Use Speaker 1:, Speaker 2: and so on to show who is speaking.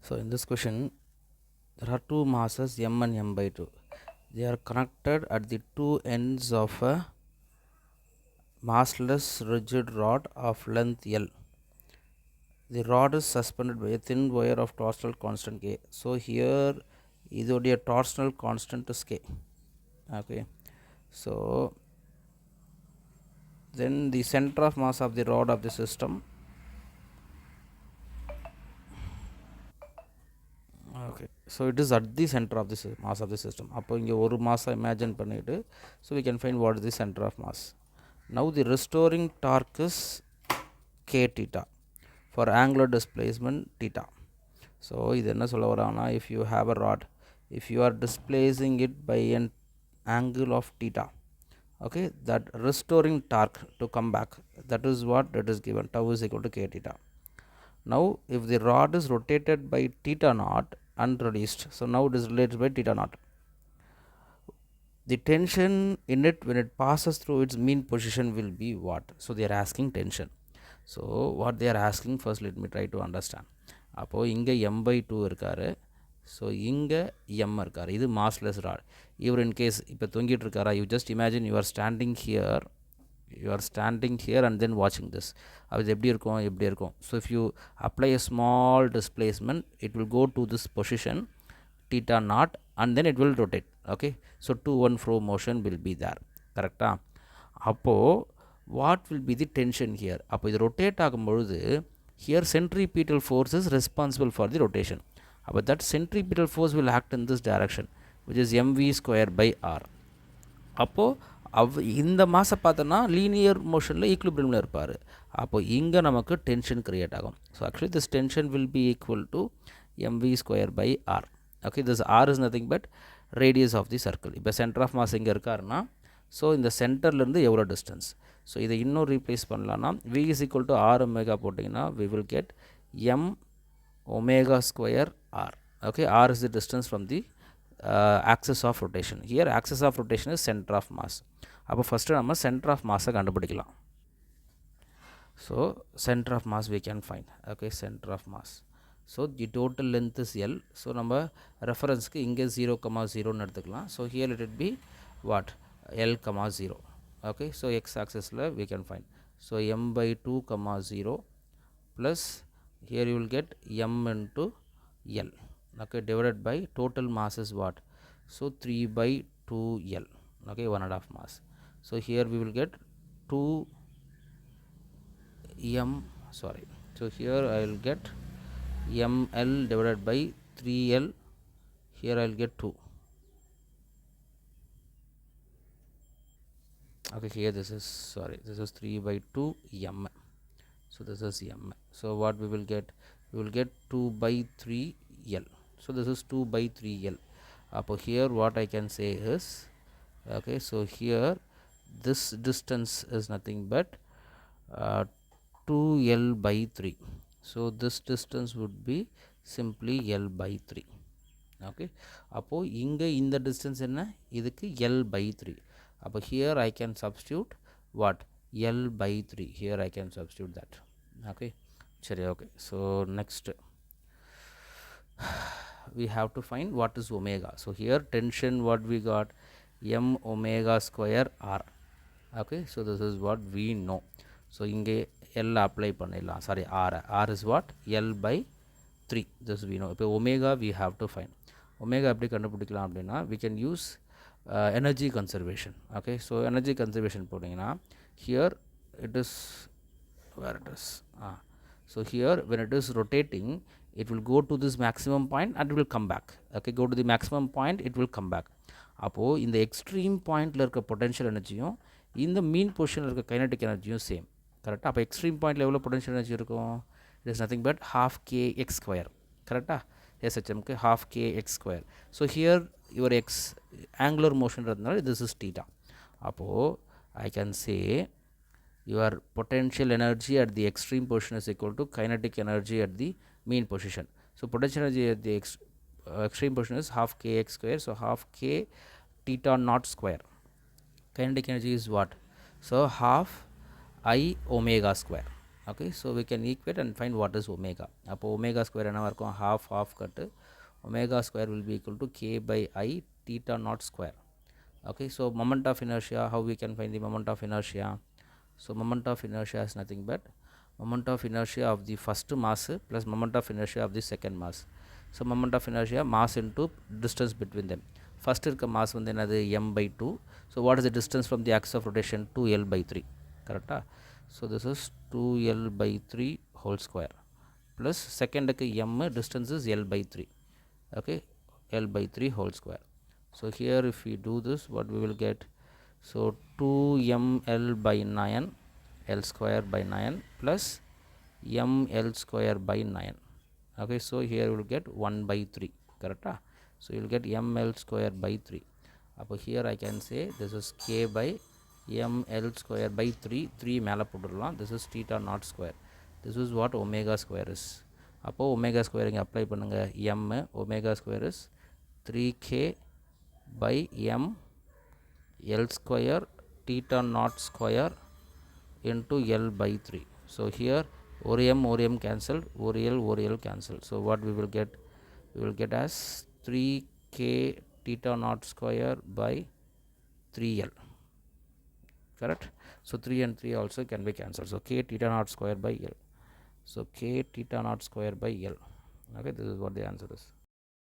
Speaker 1: So in this question, there are two masses m and m by 2. They are connected at the two ends of a massless rigid rod of length L. The rod is suspended by a thin wire of torsional constant K. So here இதோடைய torsional constant is K. Okay. So then the center of mass of the rod of the system. Okay. So it is at the center of the mass of the system. அப்போ இங்கே ஒரு மாஸை imagine பண்ணிட்டு, so we can find what is the center of mass. Now the restoring torque is k theta for angular displacement theta. So இது என்ன சொல்ல வராங்கன்னா, if you have a rod, if you are displacing it by an angle of theta, okay, that restoring torque to come back, that is what it is given, tau is equal to k theta. Now if the rod is rotated by theta naught and released, so now it is related by theta naught, the tension in it when it passes through its mean position will be what? So they are asking tension. So what they are asking, first let me try to understand. அப்போ இங்கே m by 2 இருக்காரு, so இங்கே m இருக்காரு, இது massless rod. இவர் in case இப்போ தொங்கிட்டு இருக்காரா, you just imagine you are standing here, you are standing here and then watching this. அது எப்படி இருக்கும்? So if you apply a small displacement, it will go to this position theta naught and then it will rotate. Okay, so to and fro motion will be there. Correct? அப்போ what will be the tension here? அப்போ இது rotate ஆகும்பொழுது here centripetal force is responsible for the rotation. அப்போ that centripetal force will act in this direction, which is mv square by r. அப்போ இந்த மாஸை பார்த்தோன்னா linear மோஷனில் ஈக்குலிபிரியமில் இருப்பார். அப்போது இங்கே நமக்கு டென்ஷன் க்ரியேட் ஆகும். So actually this tension will be equal to mv square by R. Okay, this R is nothing but radius of the circle. இப்போ சென்டர் ஆஃப் மாஸ் இங்கே இருக்காருன்னா, ஸோ இந்த சென்டர்லேருந்து எவ்வளோ டிஸ்டன்ஸ். ஸோ இதை இன்னும் ரீப்ளேஸ் பண்ணலான்னா v is equal to r omega போட்டிங்கன்னா we will get m omega square r. Okay, r is the distance from the axis of rotation. Here axis of rotation is center of mass. அப்போ first நம்ம center of mass கண்டுபிடிக்கலாம். So center of mass we can find. Okay, center of mass. So the total length is L. So நம்ம ரெஃபரன்ஸ்க்கு இங்கே 0,0 எடுத்துக்கலாம். So here let it be what? L,0. Okay, so x axisல we can find. So m by 2,0 plus here you will get m into L. Okay, divided by total mass is what? So 3 by 2L. Okay, 1.5 mass. So here we will get 2m, sorry, so here I will get ml divided by 3l. Here I will get 2. Okay, here this is, sorry, this is 3 by 2 m. So this is m. So what we will get? We will get 2 by 3l. So this is 2 by 3l. Up here what I can say is, okay, so here this distance is nothing but 2l by 3. So this distance would be simply l by 3. Okay, அப்போ இங்க இந்த distance என்ன? இதுக்கு l by 3. அப்போ here I can substitute what? l by 3. Here I can substitute that. Okay, சரி. Okay, so next we have to find what is omega. So here tension what we got? m omega square r. Okay, so this is what we know. So இங்கே l apply பண்ணிடலாம். Sorry, r is what? l by 3. This we know. இப்போ omega we have to find. Omega எப்படி கண்டுபிடிக்கலாம் அப்படின்னா, we can use energy conservation. Okay, so energy conservation போட்டிங்கன்னா here it is, where it is, so here when it is rotating it will go to this maximum point and it will come back. Okay, go to the maximum point, it will come back. அப்போது இந்த extreme பாயிண்டில் இருக்க potential எனர்ஜியும் இந்த மீன் பொசிஷனில் இருக்க kinetic எனர்ஜியும் same. கரெக்டாக? அப்போ எக்ஸ்ட்ரீம் பாயிண்டில் எவ்வளோ பொட்டென்ஷியல் எனர்ஜி இருக்கும்? It is nothing but half kx square. கரெக்டாக? எஸ்ஹெச்எம்க்கு half kx square. So here your x angular மோஷன்றதுனால திஸ் இஸ் தீட்டா. அப்போது I can say your potential energy at the extreme position is equal to kinetic energy at the mean position. So potential energy at the extreme position is half kx square. So half k theta naught square. Kinetic energy is what? So half I omega square. Okay, so we can equate and find what is omega. அப்போ omega square என்னவா இருக்கும், half cut omega square will be equal to k by I theta naught square. Okay, so moment of inertia, how we can find the moment of inertia? So moment of inertia is nothing but moment of inertia of the first mass plus moment of inertia of the second mass. So moment of inertia mass into distance between them. First இருக்க mass வந்து என்னது m by 2. So what is the distance from the axis of rotation? 2l by 3. Correct? So this is 2l by 3 whole square plus second m distance is l by 3. Okay, l by 3 whole square. So here if we do this, what we will get? So 2ml by 9 l square by 9 plus ml square by 9. Okay, so here we will get 1 by 3. Correct? So you will get ml square by 3. Up here I can say this is k by ml square by 3. 3 மேலே போட்டுடலாம். This is theta naught square. This is what omega square is. அப்போ omega square இங்கே apply பண்ணுங்க. m omega square is 3k by m l square theta naught square into l by 3. So here ஒரு m cancelled, ஒரு l cancelled. So what we will get? We will get as 3k theta naught square by 3l. Correct? So 3 and 3 also can be cancelled. So k theta naught square by l. So k theta naught square by l. Okay, this is what the answer is.